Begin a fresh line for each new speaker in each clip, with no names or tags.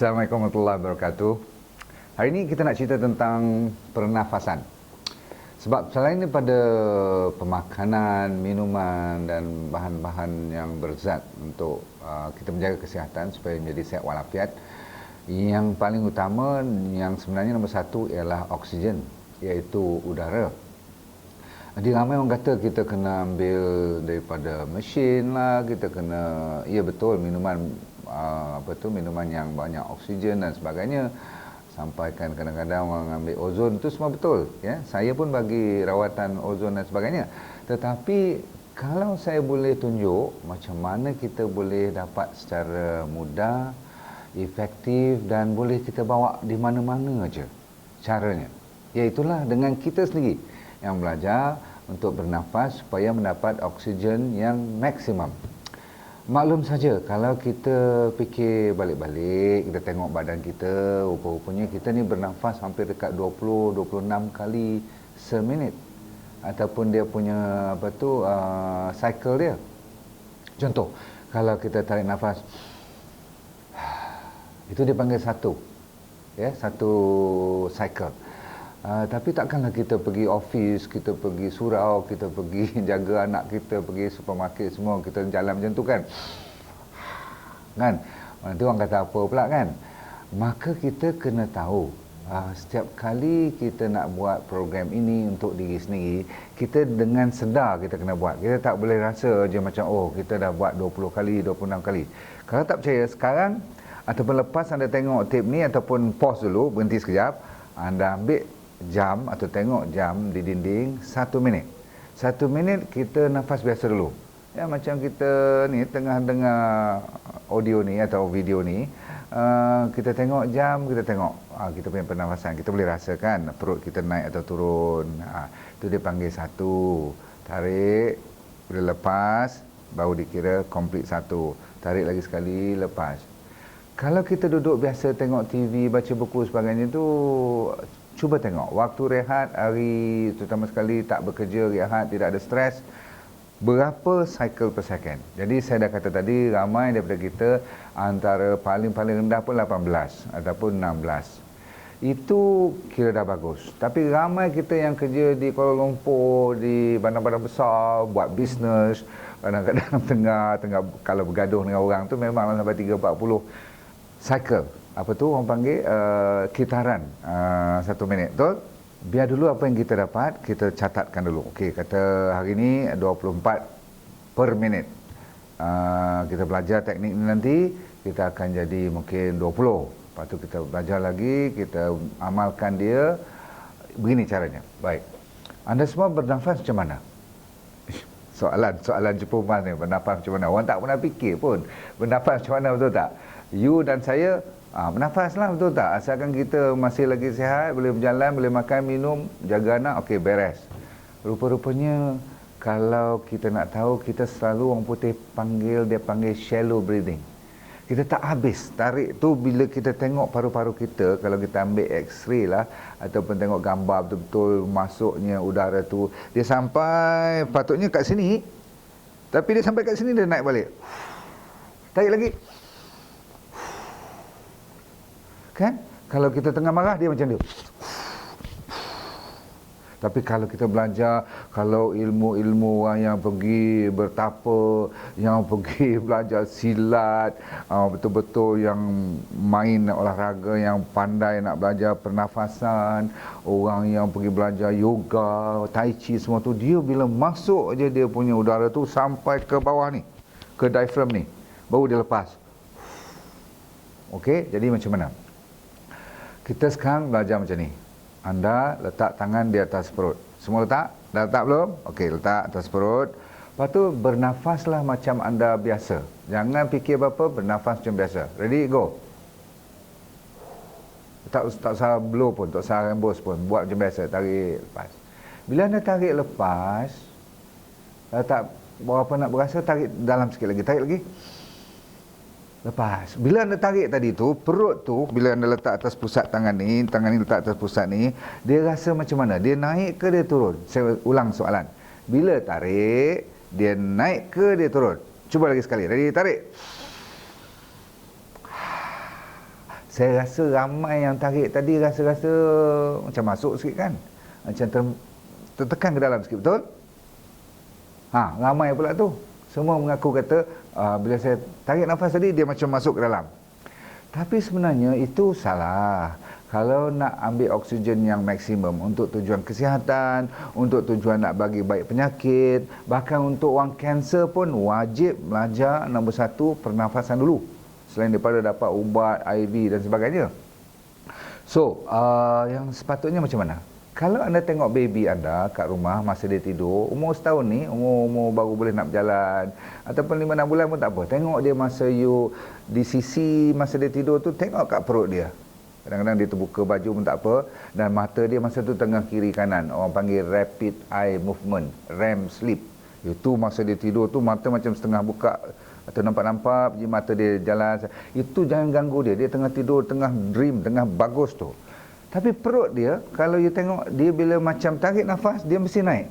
Assalamualaikum warahmatullahi wabarakatuh. Hari ini kita nak cerita tentang pernafasan. Sebab selain daripada pemakanan, minuman dan bahan-bahan yang berzat untuk kita menjaga kesihatan supaya menjadi sihat walafiat, yang paling utama, yang sebenarnya nombor satu ialah oksigen, iaitu udara. Jadi ramai orang kata kita kena ambil daripada mesin lah, kita kena, ya betul, minuman minuman yang banyak oksigen dan sebagainya. Sampaikan kadang-kadang orang ambil ozon, itu semua betul, ya. Saya pun bagi rawatan ozon dan sebagainya. Tetapi kalau saya boleh tunjuk macam mana kita boleh dapat secara mudah, efektif dan boleh kita bawa di mana-mana aja caranya, iaitulah dengan kita sendiri yang belajar untuk bernafas supaya mendapat oksigen yang maksimum. Maklum saja, kalau kita fikir balik-balik, kita tengok badan kita, rupa-rupanya kita ni bernafas hampir dekat 20-26 kali seminit. Ataupun dia punya cycle dia. Contoh, kalau kita tarik nafas, itu dia panggil satu cycle. Tapi takkanlah kita pergi office, kita pergi surau, kita pergi jaga anak kita, pergi supermarket semua, kita jalan macam tu kan. Nanti orang kata apa pula kan. Maka kita kena tahu, setiap kali kita nak buat program ini untuk diri sendiri, kita dengan sedar kita kena buat. Kita tak boleh rasa je macam, oh kita dah buat 20 kali, 26 kali. Kalau tak percaya, sekarang ataupun lepas anda tengok tape ni, ataupun pause dulu, berhenti sekejap, anda ambil jam atau tengok jam di dinding 1 minit. 1 minit kita nafas biasa dulu. Ya, macam kita ni tengah dengar audio ni atau video ni, kita tengok jam, kita tengok kita punya pernafasan, kita boleh rasakan perut kita naik atau turun. Itu dia panggil satu. Tarik, bila lepas baru dikira complete satu. Tarik lagi sekali, lepas. Kalau kita duduk biasa tengok TV, baca buku sebagainya tu, cuba tengok waktu rehat hari, terutama sekali tak bekerja, rehat, tidak ada stres, berapa cycle per second. Jadi saya dah kata tadi, ramai daripada kita antara paling rendah pun 18 ataupun 16. Itu kira dah bagus. Tapi ramai kita yang kerja di Kuala Lumpur, di bandar-bandar besar, buat bisnes, kadang-kadang tengah kalau bergaduh dengan orang tu memang sampai 30-40 cycle. Apa tu orang panggil kitaran 1 minit, betul? Biar dulu apa yang kita dapat, kita catatkan dulu. Okey, kata hari ni 24 per minit. Kita belajar teknik ni nanti, kita akan jadi mungkin 20. Lepas tu kita belajar lagi, kita amalkan dia. Begini caranya. Baik. Anda semua bernafas macam mana? Soalan cepumas ni, bernafas macam mana? Orang tak pernah fikir pun bernafas macam mana, betul tak? You dan saya bernafaslah, betul tak? Asalkan kita masih lagi sihat, boleh berjalan, boleh makan, minum, jaga anak, okey, beres. Rupa-rupanya kalau kita nak tahu, kita selalu orang putih panggil shallow breathing. Kita tak habis tarik tu. Bila kita tengok paru-paru kita, kalau kita ambil x-ray lah ataupun tengok gambar betul-betul masuknya udara tu, dia sampai patutnya kat sini, tapi dia sampai kat sini, dia naik balik. Tarik lagi. Kan? Kalau kita tengah marah, dia macam dia. Tapi kalau kita belajar, kalau ilmu-ilmu orang yang pergi bertapa, yang pergi belajar silat, betul-betul yang main olahraga, yang pandai nak belajar pernafasan, orang yang pergi belajar yoga, tai chi, semua tu, dia bila masuk je dia punya udara tu sampai ke bawah ni, ke diaphragm ni, baru dia lepas. Okey, jadi macam mana? Kita sekarang belajar macam ni. Anda letak tangan di atas perut. Semua letak? Dah letak belum? Okey, letak atas perut. Lepas tu bernafaslah macam anda biasa. Jangan fikir apa-apa, bernafas macam biasa. Ready, go. Tak usah blow pun, tak usah rembus pun. Buat macam biasa, tarik, lepas. Bila anda tarik lepas, tak berapa nak berasa, tarik dalam sikit lagi. Tarik lagi. Lepas. Bila anda tarik tadi tu, perut tu, bila anda letak atas pusat tangan ni letak atas pusat ni, dia rasa macam mana? Dia naik ke dia turun? Saya ulang soalan. Bila tarik, dia naik ke dia turun? Cuba lagi sekali. Ready, tarik. Saya rasa ramai yang tarik tadi rasa-rasa macam masuk sikit kan. Macam tertekan ke dalam sikit, betul? Ramai pula tu. Semua mengaku kata bila saya tarik nafas tadi dia macam masuk ke dalam. Tapi sebenarnya itu salah. Kalau nak ambil oksigen yang maksimum untuk tujuan kesihatan, untuk tujuan nak bagi baik penyakit, bahkan untuk orang kanser pun wajib belajar nombor satu pernafasan dulu. Selain daripada dapat ubat, IV dan sebagainya. So, yang sepatutnya macam mana? Kalau anda tengok baby anda kat rumah masa dia tidur, umur setahun ni, umur baru boleh nak berjalan, ataupun 5-6 bulan pun tak apa. Tengok dia masa di sisi masa dia tidur tu, tengok kat perut dia. Kadang-kadang dia terbuka baju pun tak apa. Dan mata dia masa tu tengah kiri kanan. Orang panggil rapid eye movement, REM sleep. Itu masa dia tidur tu mata macam setengah buka atau nampak-nampak je mata dia jalan. Itu jangan ganggu dia. Dia tengah tidur, tengah dream, tengah bagus tu. Tapi perut dia, kalau you tengok dia bila macam tarik nafas, dia mesti naik.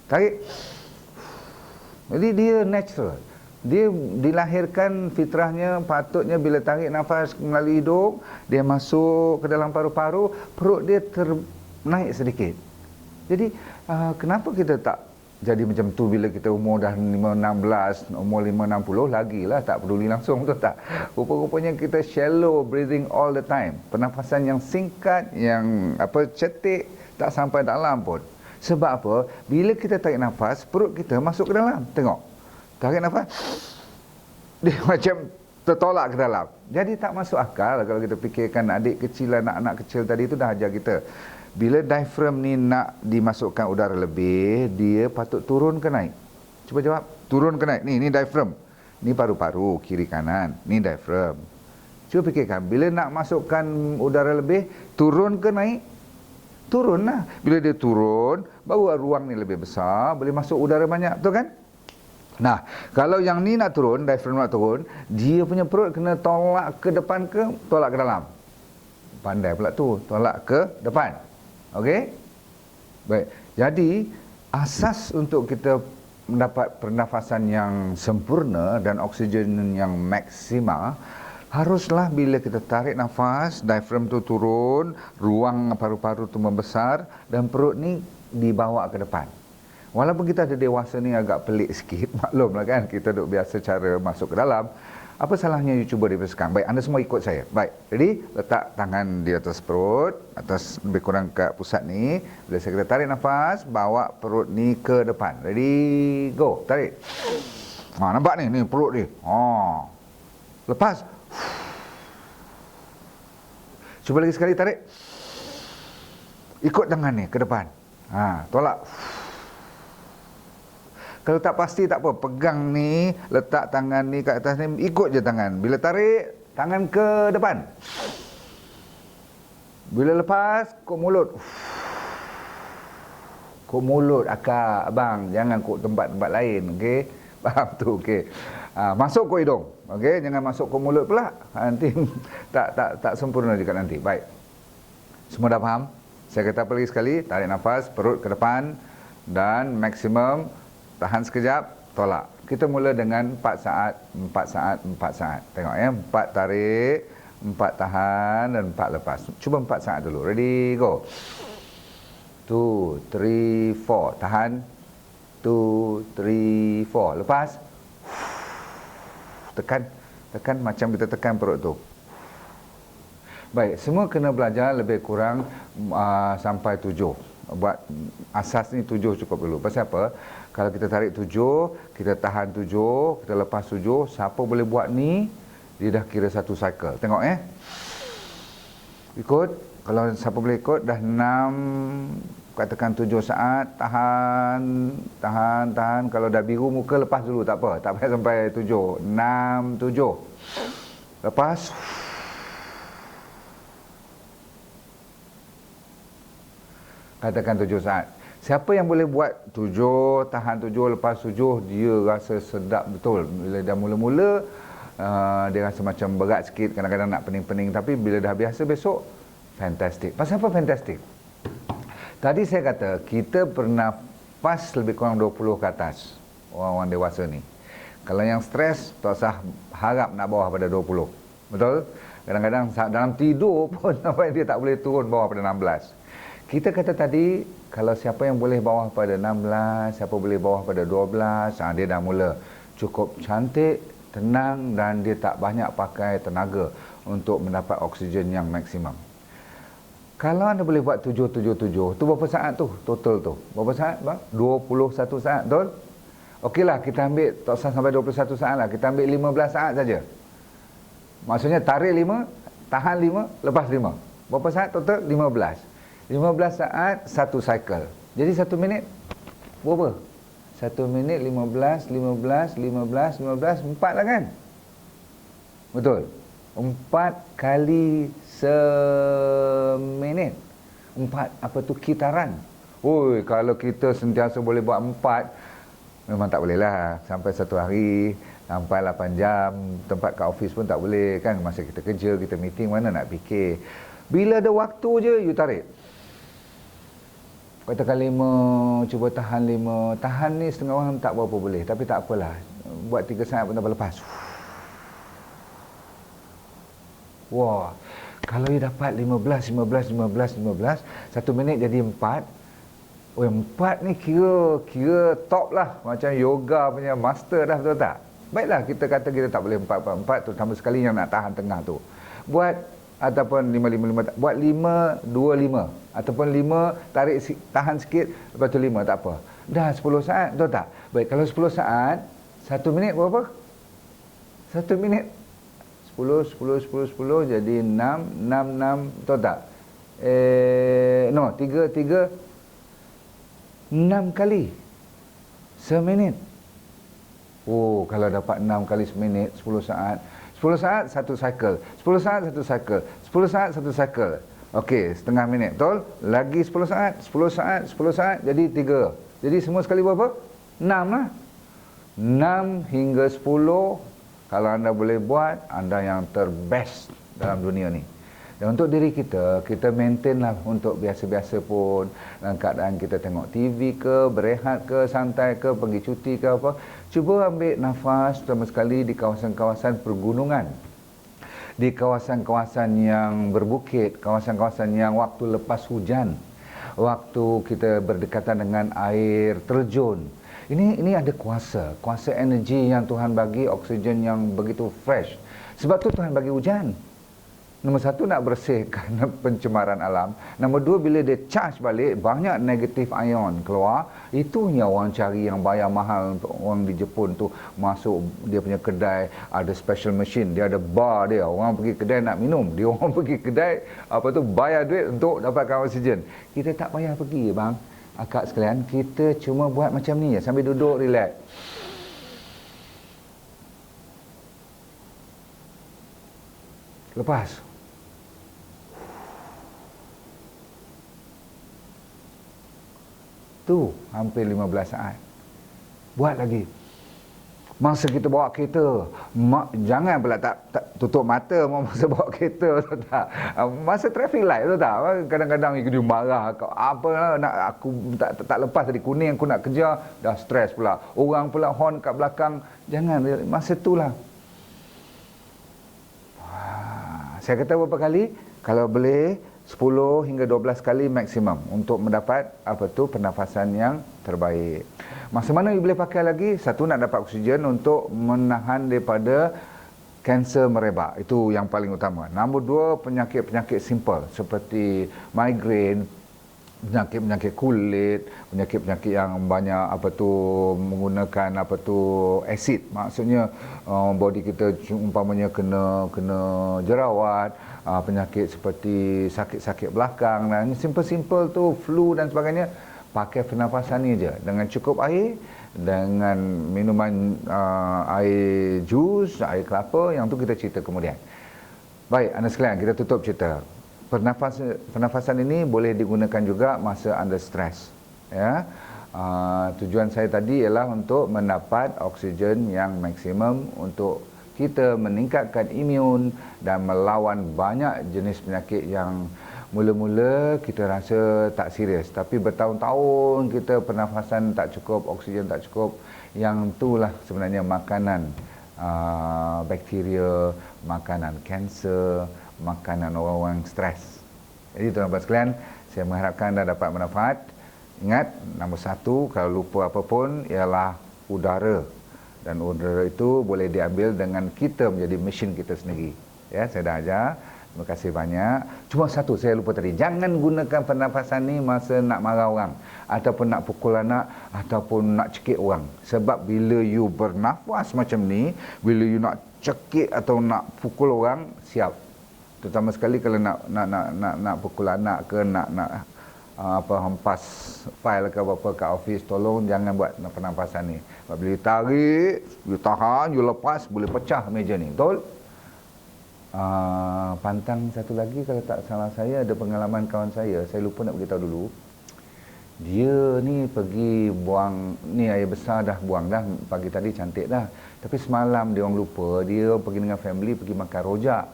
Tarik. Jadi dia natural. Dia dilahirkan fitrahnya, patutnya bila tarik nafas melalui hidung, dia masuk ke dalam paru-paru, perut dia naik sedikit. Jadi kenapa kita tak jadi macam tu bila kita umur dah 5-16, umur 5-60 lagilah tak peduli langsung, betul tak? Rupa-rupanya kita shallow breathing all the time. Pernafasan yang singkat, yang cetek, tak sampai dalam pun. Sebab apa? Bila kita tarik nafas, perut kita masuk ke dalam. Tengok. Tarik nafas. Dia macam tertolak ke dalam. Jadi tak masuk akal kalau kita fikirkan adik kecil, anak-anak kecil tadi tu dah ajar kita. Bila diaphragm ni nak dimasukkan udara lebih, dia patut turun ke naik? Cuba jawab. Turun ke naik? Ni diaphragm. Ni paru-paru, kiri kanan. Ni diaphragm. Cuba fikirkan. Bila nak masukkan udara lebih, turun ke naik? Turun lah. Bila dia turun, baru ruang ni lebih besar, boleh masuk udara banyak. Betul kan? Nah, kalau yang ni nak turun, diaphragm nak turun, dia punya perut kena tolak ke depan ke tolak ke dalam? Pandai pula tu. Tolak ke depan. Okey? Baik. Jadi, asas untuk kita mendapat pernafasan yang sempurna dan oksigen yang maksima, haruslah bila kita tarik nafas, diaphragm tu turun, ruang paru-paru tu membesar dan perut ni dibawa ke depan. Walaupun kita ada dewasa ni agak pelik sikit, maklumlah kan, kita duk biasa cara masuk ke dalam. Apa salahnya you cuba daripada sekarang? Baik, anda semua ikut saya. Baik, jadi letak tangan di atas perut, atas lebih kurang kat pusat ni. Bila saya kata tarik nafas, bawa perut ni ke depan. Ready, go, tarik. Nampak ni perut ni. Lepas. Cuba lagi sekali tarik. Ikut tangan ni ke depan. Tolak. Kalau tak pasti tak apa, pegang ni, letak tangan ni kat atas ni, ikut je tangan. Bila tarik, tangan ke depan. Bila lepas, kok mulut. Kok mulut akak, abang, jangan kok tempat-tempat lain, okey? Faham tu, okey. Masuk kok hidung, okey? Jangan masuk kok mulut pula. Nanti tak sempurna juga nanti. Baik. Semua dah faham? Saya kata apa lagi sekali, tarik nafas, perut ke depan dan maksimum. Tahan sekejap, tolak. Kita mula dengan 4 saat, 4 saat, 4 saat. Tengok ya, 4 tarik, 4 tahan dan 4 lepas. Cuba 4 saat dulu. Ready, go. 2, 3, 4. Tahan. 2, 3, 4. Lepas. Tekan macam kita tekan perut tu. Baik, semua kena belajar lebih kurang sampai 7. Buat asas ni 7 cukup dulu. Pasal apa? Kalau kita tarik 7, kita tahan 7, kita lepas 7, siapa boleh buat ni, dia dah kira satu cycle. Tengok ikut. Kalau siapa boleh ikut, dah 6, katakan 7 saat, tahan. Kalau dah biru muka, lepas dulu, tak apa. Tak payah sampai 7. 6, 7. Lepas. Katakan 7 saat. Siapa yang boleh buat 7, tahan 7, lepas 7, dia rasa sedap betul. Bila dah mula-mula, dia rasa macam berat sikit, kadang-kadang nak pening-pening. Tapi bila dah biasa besok, fantastik. Pasal apa fantastik? Tadi saya kata, kita bernafas lebih kurang 20 ke atas. Orang-orang dewasa ni. Kalau yang stres, tak usah harap nak bawah pada 20. Betul? Kadang-kadang dalam tidur pun sampai dia tak boleh turun bawah pada 16. Kita kata tadi, kalau siapa yang boleh bawah pada 16, siapa boleh bawah pada 12, dia dah mula cukup cantik, tenang dan dia tak banyak pakai tenaga untuk mendapat oksigen yang maksimum. Kalau anda boleh buat 7-7-7, tu berapa saat tu? Total tu. Berapa saat bang? 21 saat, betul? Okeylah, kita ambil, tak usah sampai 21 saat lah. Kita ambil 15 saat saja. Maksudnya tarik 5, tahan 5, lepas 5. Berapa saat total? 15. 15 saat, satu cycle. Jadi 1 minit, berapa? 1 minit 15, 15, 15, 15, 4 lah kan? Betul? 4 kali seminit. 4 apa tu kitaran. Oi, kalau kita sentiasa boleh buat 4, memang tak boleh lah. Sampai satu hari, sampai 8 jam, tempat kat office pun tak boleh kan. Masa kita kerja, kita meeting, mana nak fikir. Bila ada waktu je, you tarik. Katakan 5, cuba tahan 5. Tahan ni setengah orang tak berapa boleh. Tapi tak apalah. Buat 3 saat pun tak lepas. Wah, kalau you dapat 15, 15, 15, 15, 1 minit jadi 4. Oh, 4 ni kira top lah. Macam yoga punya master dah, betul tak? Baiklah, kita kata kita tak boleh 4, terutama sekali yang nak tahan tengah tu. Buat ataupun 5, 5, 5, buat 5, 2, 5. Ataupun 5, tarik, tahan sikit, lepas tu 5, tak apa. Dah 10 saat, betul tak? Baik, kalau 10 saat, 1 minit berapa? 1 minit 10, 10, 10, 10, jadi 6, 6, 6, betul tak? 3, 6 kali seminit. Oh, kalau dapat 6 kali seminit, 10 saat. 10 saat, satu cycle. 10 saat, satu cycle. 10 saat, satu cycle. Okey, setengah minit, betul? Lagi 10 saat, 10 saat, 10 saat, jadi 3. Jadi semua sekali berapa? 6 lah. 6 hingga 10. Kalau anda boleh buat, anda yang terbest dalam dunia ni. Dan untuk diri kita, kita maintain lah untuk biasa-biasa pun. Dalam keadaan kita tengok TV ke, berehat ke, santai ke, pergi cuti ke apa. Cuba ambil nafas pertama sekali di kawasan-kawasan pergunungan. Di kawasan-kawasan yang berbukit, kawasan-kawasan yang waktu lepas hujan. Waktu kita berdekatan dengan air terjun. Ini ada kuasa energi yang Tuhan bagi, oksigen yang begitu fresh. Sebab tu Tuhan bagi hujan. Nombor 1, nak bersihkan pencemaran alam. Nombor 2, bila dia charge balik, banyak negatif ion keluar. Itu yang orang cari, yang bayar mahal untuk orang di Jepun tu. Masuk dia punya kedai, ada special machine, dia ada bar dia. Orang pergi kedai nak minum, dia orang pergi kedai, bayar duit untuk dapatkan oksigen. Kita tak payah pergi, bang. Akak sekalian, kita cuma buat macam ni je, sambil duduk relax. Lepas. Tu hampir 15 saat. Buat lagi. Masa kita bawa kereta, jangan pula tak tutup mata masa bawa kereta, betul tak? Masa traffic light, betul tak? Kadang-kadang dia marah, apa nak aku tak lepas tadi kuning, aku nak kejar, dah stres pula. Orang pula horn kat belakang. Jangan, masa itulah. Saya kata berapa kali? Kalau boleh 10 hingga 12 kali maksimum untuk mendapat pernafasan yang terbaik. Masa mana you boleh pakai lagi? 1, nak dapat oksigen untuk menahan daripada kanser merebak. Itu yang paling utama. Nombor 2, penyakit-penyakit simple seperti migraine, penyakit-penyakit kulit, penyakit-penyakit yang banyak menggunakan asid. Maksudnya body kita umpamanya kena jerawat, penyakit seperti sakit-sakit belakang dan simple-simple tu, flu dan sebagainya. Pakai pernafasan ni je dengan cukup air, dengan minuman air jus, air kelapa, yang tu kita cerita kemudian. Baik, anda sekalian, kita tutup cerita. Pernafasan ini boleh digunakan juga masa anda stres. Ya. Tujuan saya tadi ialah untuk mendapat oksigen yang maksimum untuk kita meningkatkan imun dan melawan banyak jenis penyakit yang mula-mula kita rasa tak serius, tapi bertahun-tahun kita pernafasan tak cukup, oksigen tak cukup. Yang itulah sebenarnya makanan bakteria, makanan kanser, makanan orang-orang stres. Jadi tuan-tuan sekalian, saya mengharapkan anda dapat manfaat. Ingat, nombor satu, kalau lupa apa pun, ialah udara. Dan udara itu boleh diambil dengan kita menjadi mesin kita sendiri. Ya, saya dah ajar. Terima kasih banyak. Cuma satu saya lupa tadi. Jangan gunakan pernafasan ni masa nak marah orang. Ataupun nak pukul anak. Ataupun nak cekik orang. Sebab bila you bernafas macam ni, bila you nak cekik atau nak pukul orang, siap. Terutama sekali kalau nak pukul anak ke, nak hempas fail ke apa kat office, tolong jangan buat pernafasan ni. Sebab bila you tarik, you tahan, you lepas, boleh pecah meja ni. Betul? Pantang satu lagi, kalau tak salah saya ada pengalaman kawan saya lupa nak beritahu dulu. Dia ni pergi buang, ni air besar dah buang dah, pagi tadi cantik dah. Tapi semalam dia orang lupa, dia pergi dengan family pergi makan rojak.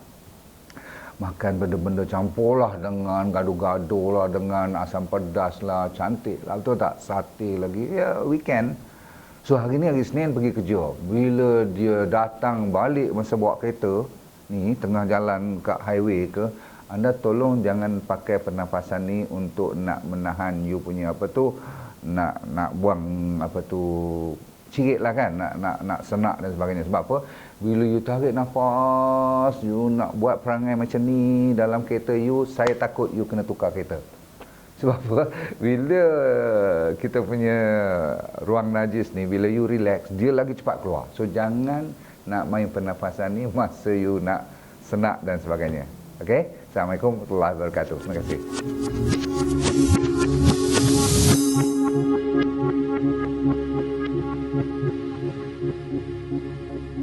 Makan benda-benda campur lah, dengan gaduh-gaduh lah, dengan asam pedas lah, cantik lah, betul tak? Sate lagi, ya weekend. So hari ni hari Senin pergi kerja. Bila dia datang balik masa bawa kereta, ni tengah jalan kat highway ke, anda tolong jangan pakai pernafasan ni untuk nak menahan you punya apa tu, nak buang apa tu, cirit lah kan, nak senak dan sebagainya. Sebab apa? Bila you tarik nafas, you nak buat perangai macam ni dalam kereta you, saya takut you kena tukar kereta. Sebab apa? Bila kita punya ruang najis ni, bila you relax, dia lagi cepat keluar. So jangan nak main pernafasan ni masa you nak senak dan sebagainya. Okey? Assalamualaikum warahmatullahi wabarakatuh. Terima kasih.